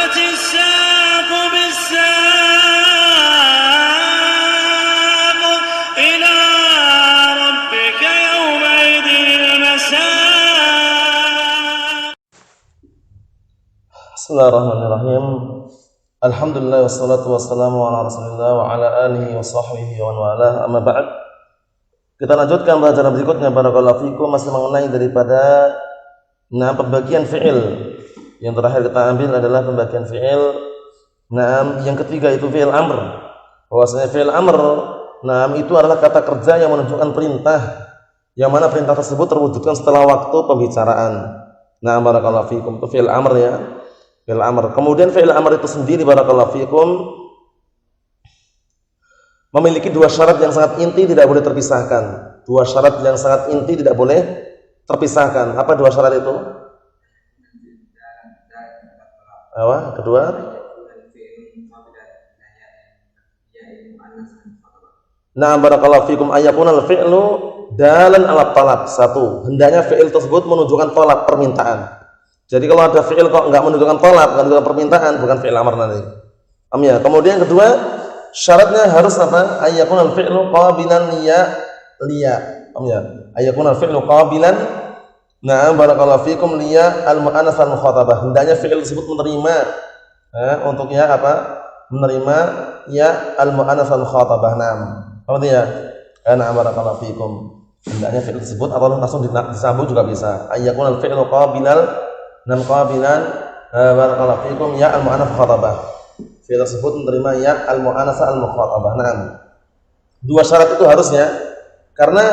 والتفت الساق بالساق إلى ربك يومئذ المساق. Bismillahirrahmanirrahim. Alhamdulillah wassalatu wassalamu ala Rasulillah wa ala alihi wa sahbihi wa man walah. Amma ba'd. Kita lanjutkan pelajaran berikutnya, barakallahu fikum, masih mengenai daripada pembagian fi'il. Yang terakhir kita ambil adalah pembagian fi'il. Yang ketiga itu fi'il amr. Bahwasanya fi'il amr, itu adalah kata kerja yang menunjukkan perintah, yang mana perintah tersebut terwujudkan setelah waktu pembicaraan. Barakallahu fikum, itu fi'il amr ya. Fi'il amr. Kemudian fi'il amr itu sendiri, barakallahu fikum, memiliki dua syarat yang sangat inti, tidak boleh terpisahkan. Dua syarat yang sangat inti tidak boleh terpisahkan. Apa dua syarat itu? Apa? Kedua? Barakallahu fikum, ayakunal fi'lu dalan ala talab. Satu, hendaknya fi'il tersebut menunjukkan tolak, permintaan. Jadi kalau ada fi'il kok enggak menunjukkan tolak, enggak menunjukkan permintaan, bukan fi'il amr nanti. Ya. Kemudian kedua, syaratnya harus apa? Ayakunal fi'lu qabilan liya. Ya. Ayakunal fi'lu qabilan. Barakallahu fikum liya al-mu'annas al-mukhatabah. Hendaknya fi'il tersebut menerima untuk ya apa? Menerima ya al-mu'annas al-mukhatabah. Apa dia? Barakallahu fikum. Hendaknya fi'il tersebut atau langsung disambung juga bisa. Ayakunal fi'lu qabilan barakallahu fikum ya al-mu'annas al-mukhatabah. Fi'il tersebut menerima ya al-mu'annas al-mukhatabah. Dua syarat itu harusnya, karena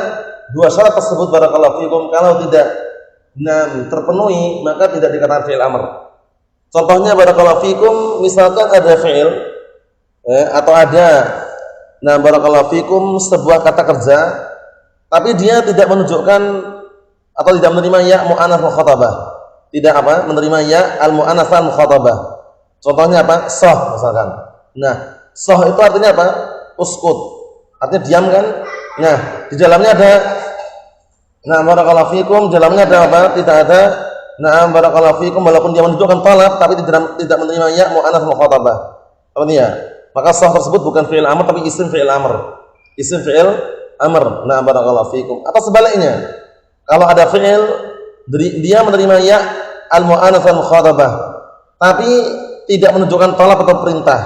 dua syarat tersebut barakallahu fikum kalau tidak terpenuhi maka tidak dikatakan fi'il amr. Contohnya barakallahu fikum, misalkan ada fi'il atau ada barakallahu fikum sebuah kata kerja tapi dia tidak menunjukkan atau tidak menerima ya mu'annas mukhatabah. Tidak apa? Menerima ya al-mu'annas al-mukhatabah. Contohnya apa? Soh misalkan. Soh itu artinya apa? Uskut. Artinya diam kan? Di dalamnya ada barakallahu fikum, dalamnya ada apa? Tidak ada barakallahu fikum, walaupun dia menunjukkan talab tapi tidak menerima ya mu'annas mukhatabah. Apa dia? Maka soh tersebut bukan fi'il amr tapi isim fi'il amr. Isim fi'il amr. Barakallahu fikum. Atau sebaliknya, kalau ada fi'il dia menerima ya al-mu'annas al-mukhatabah tapi tidak menunjukkan talab atau perintah,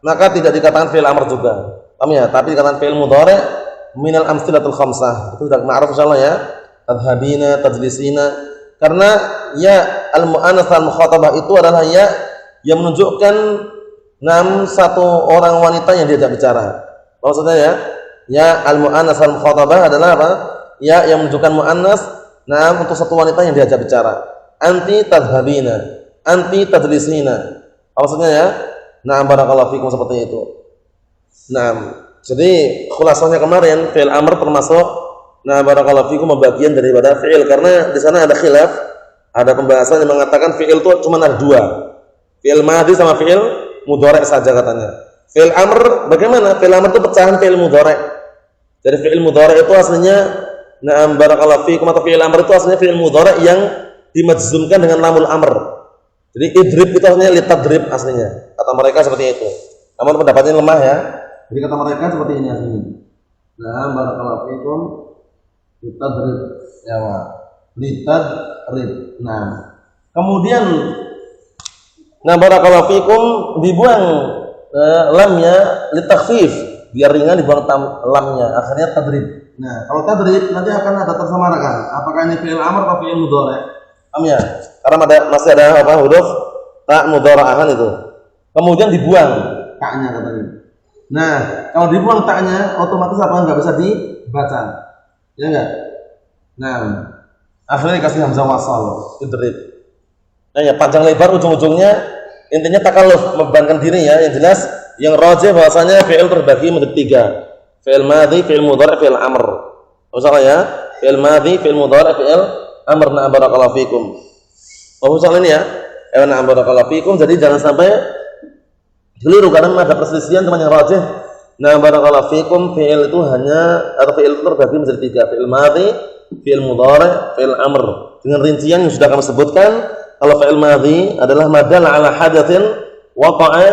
maka tidak dikatakan fi'il amr juga. Paham ya? Tapi dikatakan fi'il mudhari' minal amtsilatul khamsah. Itu sudah ma'ruf insyaallah ya. Tadhabina, tajlisina. Karena ya al-mu'annas al-mukhatabah itu adalah ya yang menunjukkan satu orang wanita yang diajak bicara. Maksudnya ya al-mu'annas al-mukhatabah adalah apa? Ya yang menunjukkan mu'annas untuk satu wanita yang diajak bicara. Anti tadhabina, anti tajlisina. Maksudnya ya. Barakallahu fikum, seperti itu. Jadi khulasahnya kemarin fi'il amr termasuk barakallahu fikum bagian daripada fi'il, karena di sana ada khilaf, ada pembahasan yang mengatakan fi'il itu cuma ada dua. Fi'il madhi sama fi'il mudhari' saja katanya. Fi'il amr bagaimana? Fi'il amr itu pecahan fi'il mudhari'. Jadi fi'il mudhari' itu aslinya barakallahu fikum, atau fi'il amr itu aslinya fi'il mudhari' yang dimajzumkan dengan lamul amr. Jadi idrib itu aslinya litadrib aslinya. Kata mereka seperti itu. Namun pendapatnya lemah ya. Jadi kata mereka seperti ini aslinya. Barakallahu fikum litadrib. Ya wa. Litadrib. Kemudian barakallahu fikum dibuang lamnya litakhfif, biar ringan dibuang lamnya, akhirnya tadrib. Kalau tadrib nanti akan ada tersamarkan. Apakah ini fi'il amr atau fi'il mudhari'? Ya. Karena masih ada apa? Huruf ta mudhara'ahan itu. Kemudian dibuang taknya katanya. Kalau dibuang taknya otomatis apa? Enggak bisa dibaca. Ya enggak? Akhirnya dikasih hamzah wasal, idrib. Ya, panjang lebar ujung-ujungnya intinya takalluf, membebankan diri ya. Yang jelas yang rajih bahwasanya fi'il terbagi menjadi tiga. Fi'il madhi, fi'il mudhari', fi'il amr. Masalah ya, fi'il madhi, fi'il mudhari', fi'il amr. Barakallahu fikum. Masalah ini ya. Barakallahu fikum. Jadi jangan sampai keliru karena ada perselisihan, teman yang rajih. Barakallahu fikum, fi'il itu hanya atau fi'il itu terbagi menjadi tiga. Fi'il madhi, fi'il mudhari', fi'il amr. Dengan rincian yang sudah kami sebutkan. Kalau fi'il madhi adalah madal ala hadatsin waqa'a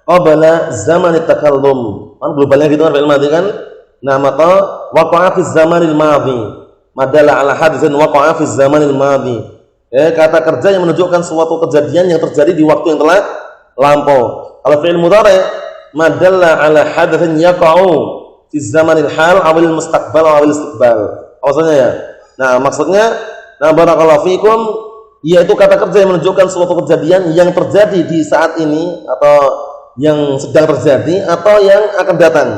qabla zaman at-takallum. Kan globalnya gitu kan fi'il madhi kan? Nah, maka waqa'a fi zamanil madhi. Madalla ala haditsin waqa'a fi zamanil madhi. Kata kerja yang menunjukkan suatu kejadian yang terjadi di waktu yang telah lampau. Kalau fi'il mudhari' madalla ala haditsin yaqa'u fi zamanil hal awil mustaqbal awil istiqbal. Maksudnya ya. Nah, maksudnya barakallahu fikum yaitu kata kerja yang menunjukkan suatu kejadian yang terjadi di saat ini atau yang sedang terjadi atau yang akan datang.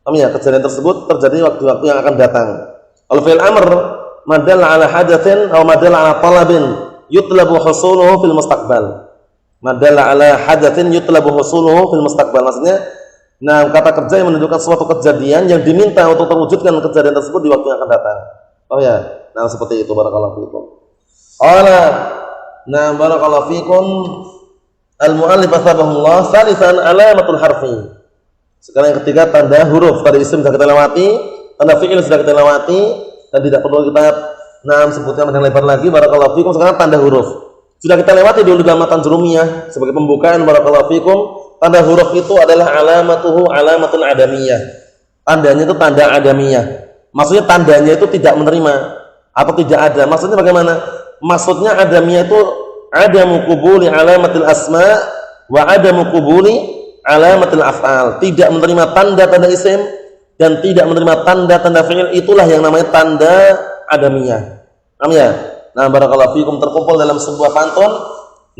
Paham ya? Kejadian tersebut terjadi waktu-waktu yang akan datang. Kalau fi'il amr madalla ala hadatsin atau madalla ala talabin yutlabu husuluhu fil mustaqbal. Madalla ala hadatsin yutlabu husuluhu fil mustaqbal. Maksudnya, nah kata kerja yang menunjukkan suatu kejadian yang diminta untuk terwujudkan kejadian tersebut di waktu yang akan datang. Oh ya, nah seperti itu barakallahu fikum. Qala, nah barakallahu fikum al-mu'allif tsabahullah salisan alamatul harfi. Sekarang yang ketiga tanda huruf. Tadi isim sudah kita lewati, tanda fi'il sudah kita lewati dan tidak perlu kita sebutkan panjang lebar lagi barakallahu fikum. Sekarang tanda huruf. Sudah kita lewati dulu dalam matan jurumiyah sebagai pembukaan barakallahu fikum. Tanda huruf itu adalah alamatuhu alamatul adamiyah. Tandanya itu tanda adamiyah. Maksudnya tandanya itu tidak menerima atau tidak ada. Maksudnya bagaimana? Maksudnya adamiyah itu adamu qubuli alamatil asma wa adamu qubuli alamatil af'al. Tidak menerima tanda-tanda isim dan tidak menerima tanda-tanda fi'il, itulah yang namanya tanda adamiyah. Paham ya? Nah, barakallahu fikum terkumpul dalam sebuah pantun.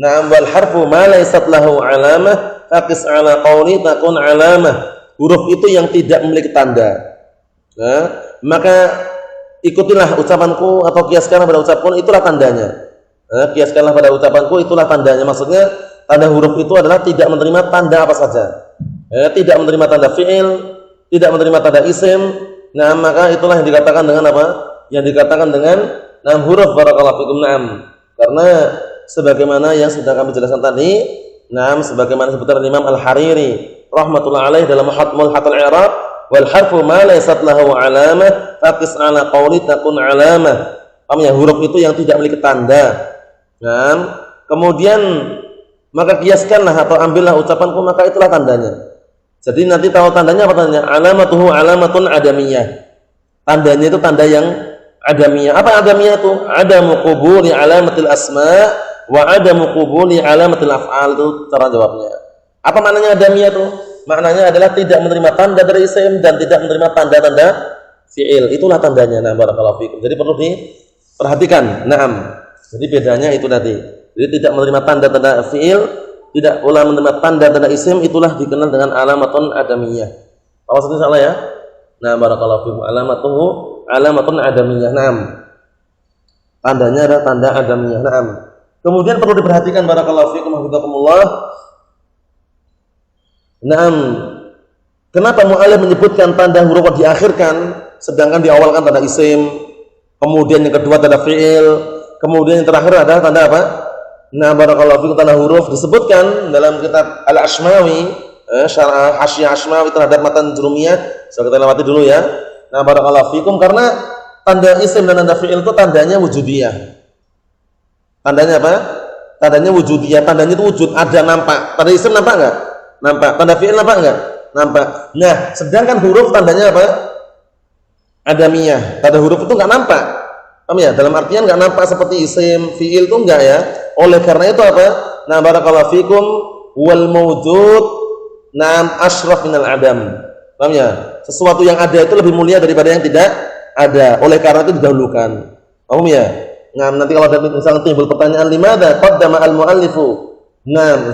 Na'am wal harfu ma laysat lahu alamah faqis ala qawli takun alamah. Huruf itu yang tidak memiliki tanda. Nah, maka ikutilah ucapanku atau kiaskanlah pada ucapanku, itulah tandanya. Kiaskanlah pada ucapanku, itulah tandanya. Maksudnya tanda huruf itu adalah tidak menerima tanda apa saja. Tidak menerima tanda fi'il, tidak menerima tanda isim. Nah, maka itulah yang dikatakan dengan apa? Yang dikatakan dengan huruf barakallahu fikum. Karena sebagaimana yang sudah kami jelaskan tadi, sebagaimana sebutan Imam Al-Hariri rahmatullah alaih dalam Mulhatul I'rab, wal harfu ma laysat lahu alamah faqis ala qawli takun alamah. Paham ya? Huruf itu yang tidak memiliki tanda. Kemudian maka kiaskanlah atau ambillah ucapanku, maka itulah tandanya. Jadi nanti tahu tandanya apa tandanya? Alamatuhu alamatun adamiyah. Tandanya itu tanda yang adamiyah. Apa adamiyah itu? Adamu qubuli alamatil asma wa adamu qubuli alamatil af'al. Itu cara jawabnya. Apa maknanya adamiyah itu? Maknanya adalah tidak menerima tanda dari isim dan tidak menerima tanda-tanda fi'il. Itulah tandanya. Nah, barakallahu fikum. Jadi perlu diperhatikan. Jadi bedanya itu tadi. Jadi tidak menerima tanda-tanda fi'il, tidak pula menerima tanda-tanda isim, itulah dikenal dengan alamatun adamiyah. Apa maksudnya salah ya? Nah, barakallahu fikum. Alamatun adamiyah. Tandanya adalah tanda adamiyah. Kemudian perlu diperhatikan barakallahu fikum hafizakumullah. Kenapa mu'alif menyebutkan tanda huruf diakhirkan sedangkan diawalkan tanda isim, kemudian yang kedua tanda fi'il, kemudian yang terakhir adalah tanda apa? Nah, barakallahu fikum, tanda huruf disebutkan dalam kitab Al-Ashmawi, syarah Hasyiyah Ashmawi terhadap matan jurumiyah. Sudah kita lewati dulu ya. Nah, barakallahu fikum, karena tanda isim dan tanda fi'il itu tandanya wujudiyah. Tandanya apa? Tandanya wujudiyah, tandanya itu wujud, ada, nampak. Tanda isim nampak enggak? Nampak. Tanda fi'il nampak enggak? Nampak. Nah, sedangkan huruf tandanya apa? Adamiyah. Tanda huruf itu enggak nampak. Paham ya? Dalam artian enggak nampak seperti isim, fi'il itu enggak ya. Oleh karena itu apa? Nah, barakallahu fikum, wal mawjud asyraf minal adam. Paham ya? Sesuatu yang ada itu lebih mulia daripada yang tidak ada. Oleh karena itu didahulukan. Paham ya? Nah, nanti kalau ada misalnya timbul pertanyaan, limadza qaddama al-muallifu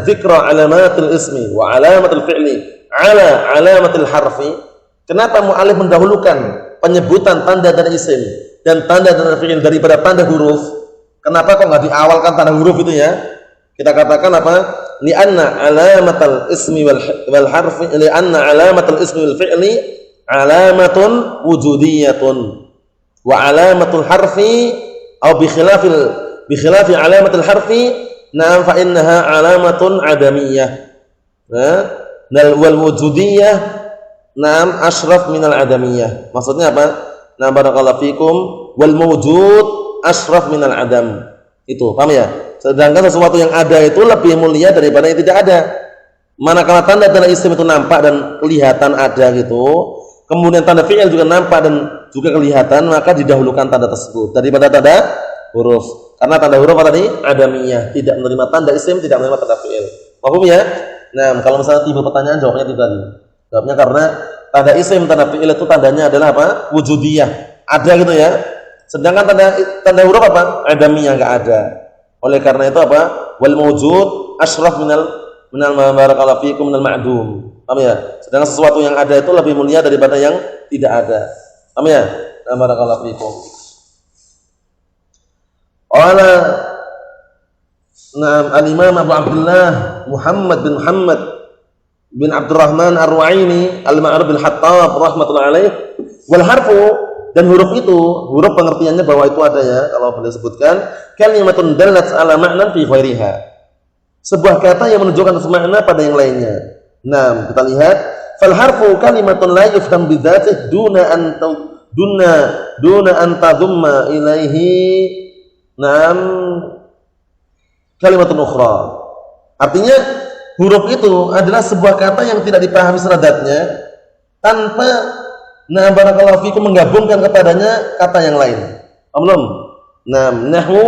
dzikra alamatil ismi wa alamatil fi'li ala alamatil harfi? Kenapa mu'allif mendahulukan penyebutan tanda-tanda isim dan tanda-tanda fi'il daripada tanda huruf? Kenapa kok enggak diawalkan tanda huruf itu ya? Kita katakan apa? Li'anna alamatal ismi wal harfi, li'anna alamatal ismi wal fi'li alamatun wujudiyatun wa alamatul harfi atau bi khilafi alamatil harfi fa innaha alamatun adamiyah. Wal wujudiyah asyraf minal adamiyah. Maksudnya apa? Barakallahu fikum, wal mawjud asyraf minal adam. Itu, paham ya? Sedangkan sesuatu yang ada itu lebih mulia daripada yang tidak ada. Manakala tanda-tanda isim itu nampak dan kelihatan ada gitu, kemudian tanda fi'il juga nampak dan juga kelihatan, maka didahulukan tanda tersebut daripada tanda huruf. Karena tanda huruf apa tadi? Adamiyah, tidak menerima tanda isim, tidak menerima tanda fi'il. Paham ya? Nah, kalau misalnya timbul pertanyaan, jawabnya itu tadi. Jawabnya karena tanda isim, tanda fi'il itu tandanya adalah apa? Wujudiyah. Ada gitu ya. Sedangkan tanda huruf apa? Adamiyah, enggak ada. Oleh karena itu apa? Wal mawjud asyraf minal barakallahu fikum minal ma'dum. Paham ya? Sedangkan sesuatu yang ada itu lebih mulia daripada yang tidak ada. Paham ya? Barakallahu fikum. Al-Imam Abu Abdullah Muhammad bin Abdurrahman Ar-Ru'aini Al-Ma'ruf bin Hattab rahmatullahi alaih. Wal harfu, dan huruf itu, huruf pengertiannya bahwa itu ada ya, kalau boleh sebutkan, kalimatun dallat ala ma'nan fi ghairiha. Sebuah kata yang menunjukkan makna pada yang lainnya. Nah, kita lihat, fal harfu kalimatun la yufham bi dzatihi duna an tadumma ilaihi kalimatun ukhra. Artinya huruf itu adalah sebuah kata yang tidak dipahami secara zatnya tanpa barakallahu fikum menggabungkan kepadanya kata yang lain. Belum. Nahwu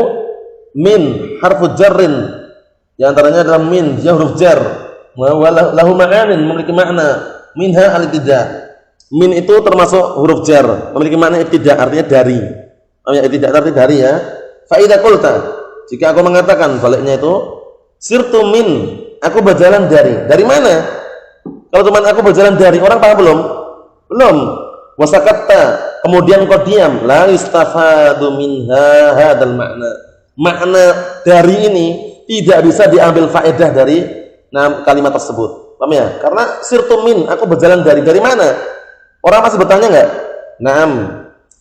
min harfu jarrin. Di antaranya adalah min, dia huruf jar. Lahu ma'anin, memiliki makna. Minha al-ibtida'. Min itu termasuk huruf jar, memiliki makna ibtida', artinya dari. Ibtida' artinya dari ya. Fa idza qulta, jika aku mengatakan baliknya itu sirtu min, aku berjalan dari mana? Kalau cuma aku berjalan dari, orang paham belum? Belum. Wasakatta, kemudian kau diam, la istafadu minha hadzal makna. Makna dari ini tidak bisa diambil faedah dari kalimat tersebut. Paham ya? Karena sirtu min, aku berjalan dari mana? Orang masih bertanya enggak? Naam.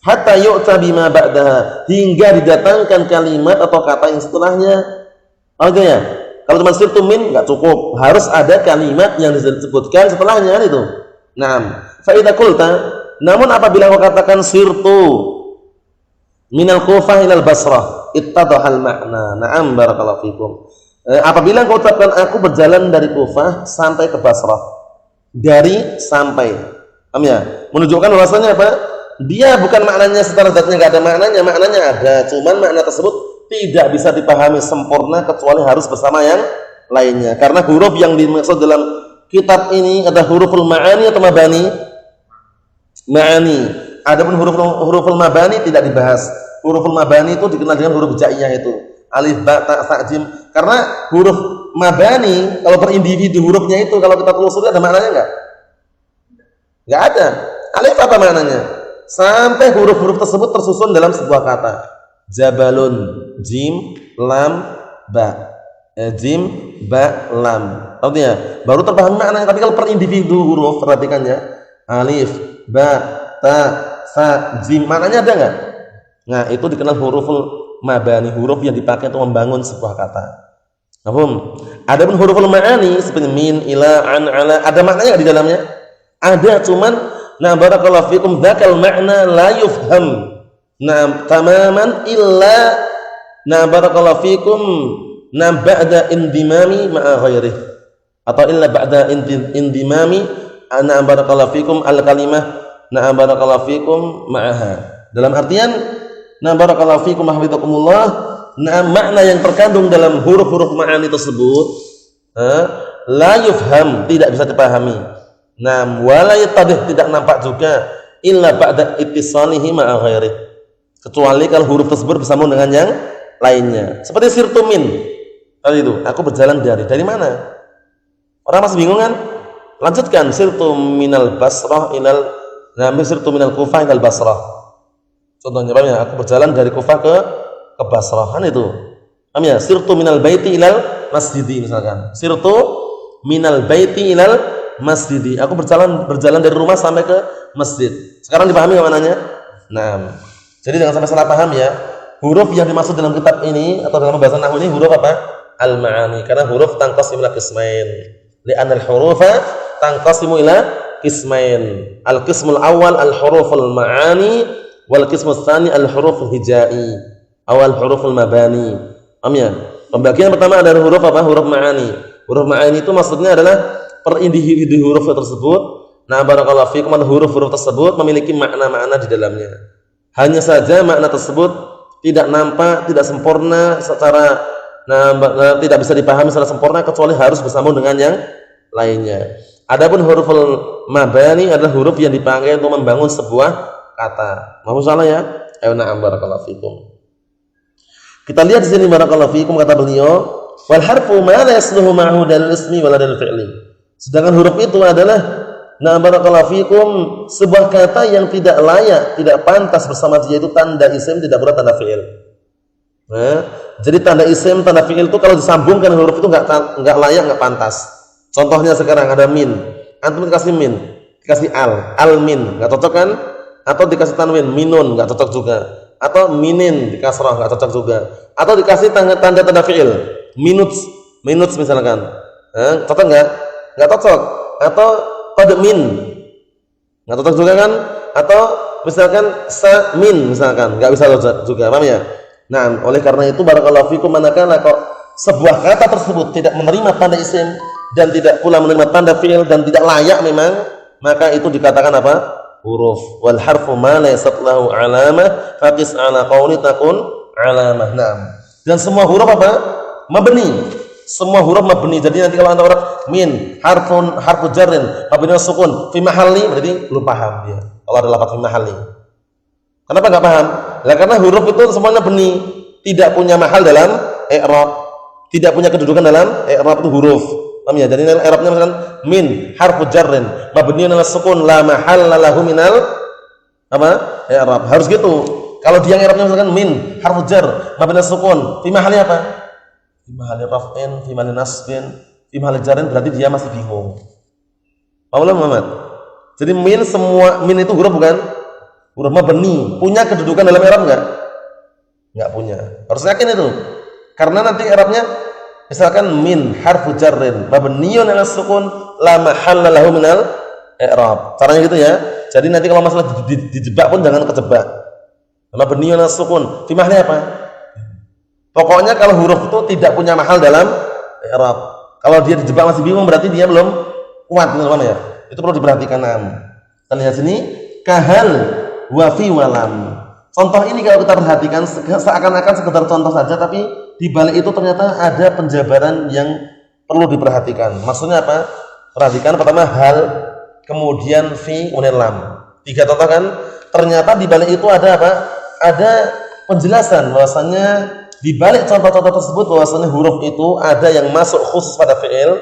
Hatta yu'ta bima ba'daha, hingga didatangkan kalimat atau kata yang setelahnya. Oke ya? Kalau cuma sirtu min enggak cukup, harus ada kalimat yang disebutkan setelahnya itu. Naam. Fa idza qulta, namun apabila kau katakan sirtu minal Kufah ilal Basrah, ittadhahal makna. Naam barakallahu fikum. Apabila kau ucapkan aku berjalan dari Kufah sampai ke Basrah. Dari sampai. Paham ya? Menunjukkan bahwasanya apa? Dia bukan maknanya secara zatnya enggak ada maknanya ada. Cuman makna tersebut tidak bisa dipahami sempurna kecuali harus bersama yang lainnya. Karena huruf yang dimaksud dalam kitab ini ada huruful ma'ani atau mabani? Ma'ani. Adapun huruful mabani tidak dibahas. Huruful mabani itu dikenal dengan huruf hijaiyah itu. Alif, ba, ta, sa, jim. Karena huruf mabani kalau per individu hurufnya itu kalau kita telusuri ada maknanya enggak? Enggak ada. Alif apa maknanya? Sampai huruf-huruf tersebut tersusun dalam sebuah kata. Jabalun, jim, lam, ba. Jim, ba, lam. Artinya baru terpahami maknanya. Tapi kalau per individu huruf, perhatikannya. Alif, ba, ta, sa, jim, maknanya ada enggak? Nah, itu dikenal huruful mabani, huruf yang dipakai untuk membangun sebuah kata. Paham? Adapun huruful ma'ani seperti min, ila, an, ala, ada maknanya di dalamnya? Ada, cuman barakallahu fikum dzakal ma'na la yufham. Tamaman illa barakallahu fikum ba'da indimami ma'a ghairih. Atau illa ba'da indimami barakallahu fikum al-kalimah barakallahu fikum ma'aha. Dalam artian barakallahu fikum hafizakumullah, makna yang terkandung dalam huruf-huruf ma'ani tersebut la yufham, tidak bisa dipahami. Wala yattadih, tidak nampak juga illa ba'da ittisalihi ma'a ghairih, kecuali kalau huruf tersebut bersambung dengan yang lainnya. Seperti sirtu min tadi itu, aku berjalan dari mana? Orang masih bingung kan? Lanjutkan, sirtu minal Basrah ilal sirtu minal Kufah ilal Basrah. Contohnya paham ya? Aku berjalan dari Kufah ke Basrah, kan itu. Paham ya? Sirtu minal baiti ilal masjidi misalkan. Sirtu minal baiti ilal masjidi. Aku berjalan dari rumah sampai ke masjid. Sekarang dipahami enggak maknanya? Jadi jangan sampai salah paham ya. Huruf yang dimaksud dalam kitab ini atau dalam bahasa nahwu ini huruf apa? Al-ma'ani. Karena huruf tanqasimu ila qismain. Li'anna al-hurufa tanqasimu ila qismain. Al-qismul awal al-huruful ma'ani wal qismus tsani al-huruful hijai awal huruful mabani. Paham ya? Pembagian pertama adalah huruf apa? Huruf ma'ani. Huruf ma'ani itu maksudnya adalah per individu huruf tersebut. Nah, barakallahu fikum, huruf-huruf tersebut memiliki makna-makna di dalamnya. Hanya saja makna tersebut tidak nampak, tidak sempurna secara tidak bisa dipahami secara sempurna kecuali harus bersambung dengan yang lainnya. Adapun huruful mabani adalah huruf yang dipakai untuk membangun sebuah kata. Mohon salah ya. Ayo na'am barakallahu fikum. Kita lihat di sini barakallahu fikum, kata beliau, wal harfu ma la yasluhu ma'hu dalil ismi wala dalil fi'li. Sedangkan huruf itu adalah barakallahu fikum sebuah kata yang tidak layak, tidak pantas bersama dia itu tanda isim, tidak pula tanda fi'il. Jadi tanda isim, tanda fi'il itu kalau disambungkan huruf itu enggak layak, enggak pantas. Contohnya sekarang ada min. Antum dikasih min, dikasih al min, enggak cocok kan? Atau dikasih tanwin, minun, enggak cocok juga. Atau minin di kasrah enggak cocok juga. Atau dikasih tanda fi'il, minuts misalkan. Cocok enggak? Enggak cocok. Atau qad min. Enggak cocok juga kan? Atau misalkan sa min misalkan, enggak bisa juga. Paham ya? Nah, oleh karena itu barakallahu fikum, manakala kok sebuah kata tersebut tidak menerima tanda isim dan tidak pula menerima tanda fi'il dan tidak layak memang, maka itu dikatakan apa? Huruf. Wal harfu ma laysat lahu alamah faqis ala qawli takun alamah. Naam. Dan semua huruf apa? Mabni. Semua huruf mabni. Jadi nanti kalau anda huruf min harfu jarrin mabni sukun fi mahalli, berarti belum paham dia. Kalau ada lafaz fi mahalli. Kenapa enggak paham? Lah karena huruf itu semuanya mabni, tidak punya mahal dalam i'rab. Tidak punya kedudukan dalam i'rab itu huruf. Paham ya? Jadi i'rabnya misalkan min harfu jarrin mabniun 'ala sukun la mahalla lahu minal apa? I'rab. Harus gitu. Kalau dia i'rabnya misalkan min harfu jar mabni 'ala sukun, fi mahalli apa? Fi mahalli raf'in, fi mahalli nasbin, fi mahalli jarrin, berarti dia masih bingung. Paham Muhammad? Jadi min itu huruf bukan? Huruf mabni. Punya kedudukan dalam i'rab enggak? Enggak punya. Harus yakin itu. Karena nanti i'rabnya misalkan min harfu jarrin mabniun 'ala sukun la mahalla lahu minal i'rab. Caranya gitu ya. Jadi nanti kalau masalah dijebak pun jangan kejebak. Mabniun 'ala sukun fi mahalli apa? Pokoknya kalau huruf itu tidak punya mahal dalam i'rab. Kalau dia dijebak masih bingung, berarti dia belum kuat, paham ya? Itu perlu diperhatikan. Kita lihat sini, kahal wa fi walam. Contoh ini kalau kita perhatikan seakan-akan sekedar contoh saja, tapi di balik itu ternyata ada penjabaran yang perlu diperhatikan. Maksudnya apa? Perhatikan pertama hal, kemudian fi, kemudian lam. 3 contoh kan? Ternyata di balik itu ada apa? Ada penjelasan bahwasanya di balik contoh-contoh tersebut bahwasanya huruf itu ada yang masuk khusus pada fi'il,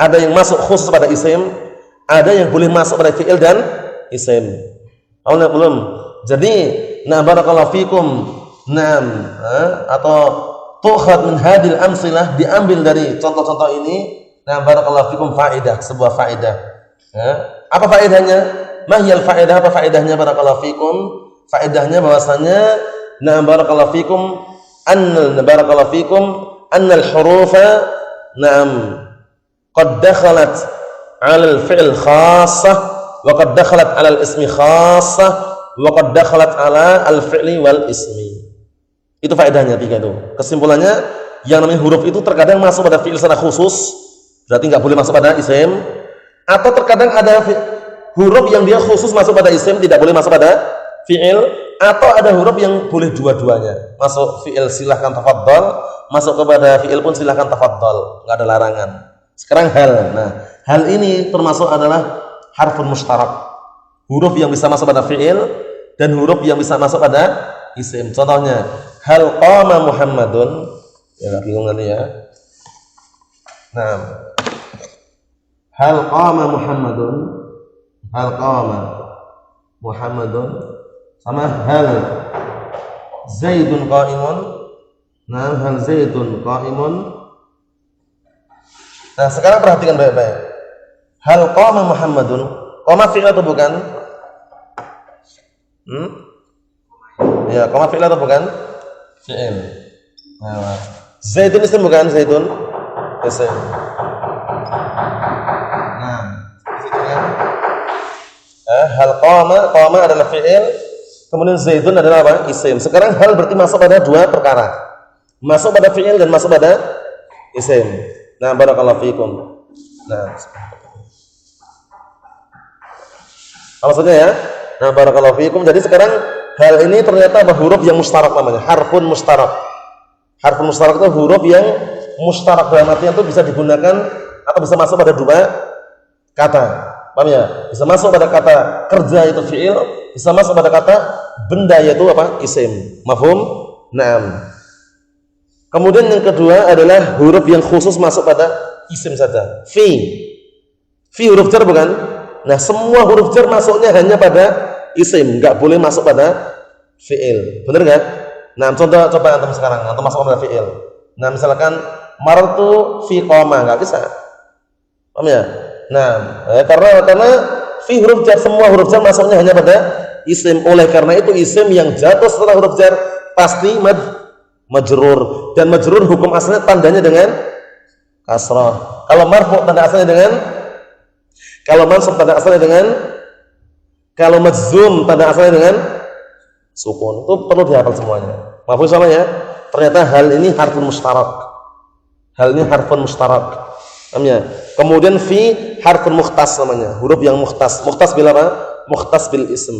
ada yang masuk khusus pada isim, ada yang boleh masuk pada fi'il dan isim. Belum. Jadi, barakallahu fikum. Atau tu'khad min hadil amsilah, diambil dari contoh-contoh ini. Barakallahu fikum faedah, sebuah faedah. Apa faedahnya? Mahyal faedah, apa faedahnya barakallahu fikum? Faedahnya bahwasanya barakallahu fikum annal hurufa qad dakhalat 'ala al-fi'l khassah wa qad dakhalat 'ala al-ismi khassah wa qad dakhalat 'ala al-fi'li wal ismi. Itu faedahnya 3 itu. Kesimpulannya, yang namanya huruf itu terkadang masuk pada fi'il secara khusus, berarti enggak boleh masuk pada isim, atau terkadang ada huruf yang dia khusus masuk pada isim, tidak boleh masuk pada fi'il, atau ada huruf yang boleh dua-duanya. Masuk fi'il silahkan tafaddal, masuk kepada fi'il pun silahkan tafaddal, enggak ada larangan. Sekarang hal. Hal ini termasuk adalah harfun mustarak. Huruf yang bisa masuk pada fi'il dan huruf yang bisa masuk pada isim. Contohnya, hal qama Muhammadun. Ya, bingung nanti ya. Hal qama Muhammadun. Hal qama Muhammadun sama hal Zaidun qa'imun. Hal Zaidun qa'imun. Sekarang perhatikan baik-baik. Hal qama Muhammadun. Qama fi'il atau bukan? Ya, qama fi'il atau bukan? Fi'il. Zaidun isim bukan? Zaidun isim. Hal qama adalah fi'il, kemudian Zaidun adalah apa? Isim. Sekarang hal berarti masuk pada 2 perkara. Masuk pada fi'il dan masuk pada isim. Nah, barakallahu fikum. Nah, apa maksudnya ya? Nah, barakallahu fikum. Jadi sekarang hal ini ternyata huruf yang mustarak namanya, harfun mustarak. Harfun mustarak itu huruf yang mustarak, dalam artian itu bisa digunakan atau bisa masuk pada dua kata. Paham ya? Bisa masuk pada kata kerja itu fi'il, bisa masuk pada kata benda yaitu apa? Isim. Mafhum? Naam. Kemudian yang kedua adalah huruf yang khusus masuk pada isim saja. Fi. Fi huruf jar bukan? Nah, semua huruf jar masuknya hanya pada isim, enggak boleh masuk pada fi'il. Benar enggak? Nah, contoh coba antum sekarang, antum masuk pada fi'il. Nah, misalkan marartu fi qoma, enggak bisa. Paham ya? Nah, karena fi huruf jar, semua huruf jar masuknya hanya pada isim. Oleh karena itu isim yang jatuh setelah huruf jar pasti majrur, dan majrur hukum asalnya tandanya dengan kasrah. Kalau marfu tanda asalnya dengan, kalau mansub tanda asalnya dengan, kalau majzum tanda asalnya dengan sukun. Itu perlu dihafal semuanya. Mafhum sama ya? Ternyata hal ini harfun mustarak. Hal ini harfun mustarak. Namanya. Kemudian fi harfun mukhtas namanya. Huruf yang mukhtas. Mukhtas bil apa? Mukhtas bil ism.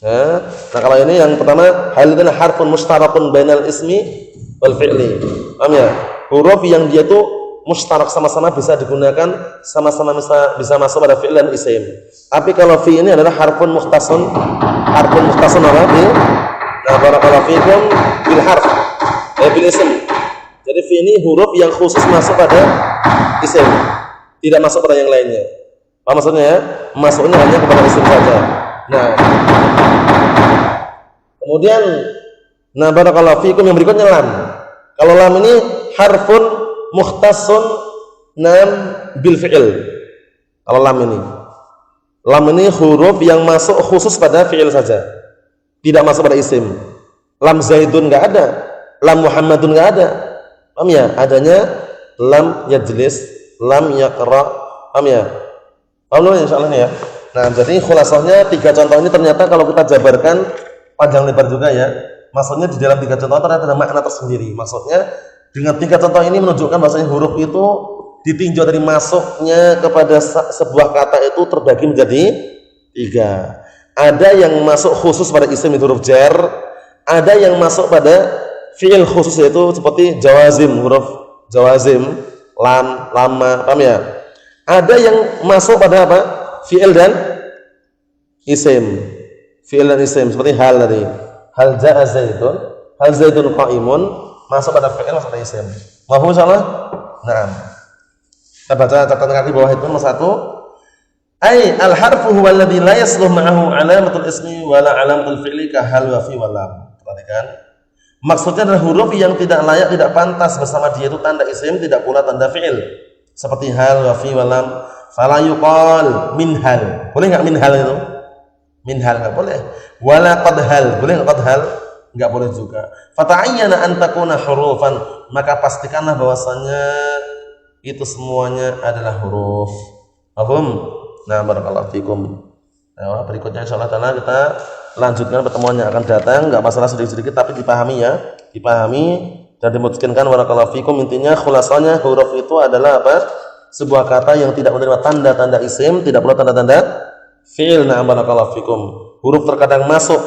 Nah, kalau ini yang pertama, hal itu harfun mustarakun bainal ismi wal fi'li. Paham ya? Huruf yang dia itu mustarak, sama-sama bisa digunakan, sama-sama bisa masuk pada fi'il dan isim. Tapi kalau fi ini adalah harfun mukhtasun apa? Bil. Nah, barakallahu fikum bil harf. Bil isim. Jadi fi ini huruf yang khusus masuk pada isim, tidak masuk pada yang lainnya. Apa maksudnya ya? Masuknya hanya kepada isim saja. Nah, kemudian nah barakallahu fikum yang berikutnya lam. Kalau lam ini harfun mukhtasun nam bil fi'il. Kalau lam ini huruf yang masuk khusus pada fi'il saja, tidak masuk pada isim. Lam Zaidun enggak ada, lam Muhammadun enggak ada. Paham ya? Adanya lam yajlis, lam yaqra. Paham ya? Paham insyaallah ini ya. Nah, jadi khulasahnya 3 contoh ini ternyata kalau kita jabarkan panjang lebar juga ya. Maksudnya di dalam 3 contoh ternyata ada makna tersendiri. Maksudnya dengan 3 contoh ini menunjukkan bahwasanya huruf itu ditinjau dari masuknya kepada sebuah kata itu terbagi menjadi 3. Ada yang masuk khusus pada isim itu huruf jar, ada yang masuk pada fi'il khusus yaitu seperti jawazim, huruf jawazim, lam, lama, paham ya? Ada yang masuk pada apa? Fi'il dan isim. Fi'il dan isim seperti hal tadi. Hal ja'a zaidun, hal zaidun qa'imun, masuk pada fi'il, masuk pada isim. Mafhum insyaallah? Naam. Kita baca catatan kaki bawah itu nomor 1. Ai al-harfu huwa alladhi la yasluh ma'ahu 'alamatul ismi wa la 'alamatul fi'li ka hal wa fi wa lam. Perhatikan. Maksudnya adalah huruf yang tidak layak, tidak pantas bersama dia itu tanda isim, tidak pula tanda fi'il. Seperti hal, wa fi, wa lam. Fala yuqal minhal. Boleh enggak minhal itu? Minhal enggak boleh. Wala qadhal. Boleh enggak qadhal? Enggak boleh juga. Fata'ayyana an takuna hurufan. Maka pastikanlah bahwasanya itu semuanya adalah huruf. Paham? Nah, barakallahu fikum. Nah, berikutnya insyaallah taala kita lanjutkan pertemuan yang akan datang. Enggak masalah sedikit-sedikit tapi dipahami ya. Dipahami dan dimungkinkan barakallahu fikum. Intinya khulasanya huruf itu adalah apa? Sebuah kata yang tidak menerima tanda-tanda isim, tidak pula tanda-tanda fi'il. Nah, barakallahu fikum. Huruf terkadang masuk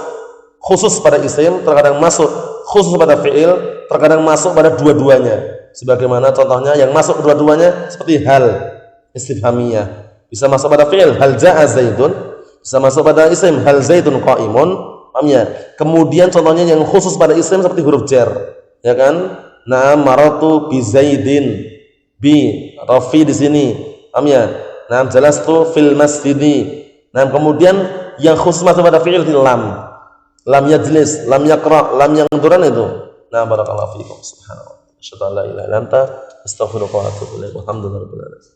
khusus pada isim, terkadang masuk khusus pada fi'il, terkadang masuk pada dua-duanya. Sebagaimana contohnya yang masuk dua-duanya seperti hal istifhamiyah, bisa masuk pada fi'il, hal ja'a zaidun, bisa masuk pada isim, hal zaidun qa'imun. Paham ya? Kemudian contohnya yang khusus pada isim seperti huruf jar, ya kan? Nah, maratu bi zaidin, bi rafi di sini. Paham ya? Nah, jelas tuh fil masjidi. Nah, kemudian yang khusus masuk pada fi'il lam. Lam yajlis, lam yaqra, lam yang duran itu. Nah, barakallahu fiikum. Subhanallah. Asyhadu an la ilaha illa anta, astaghfiruka wa atubu ilaik. Walhamdulillahirabbil alamin.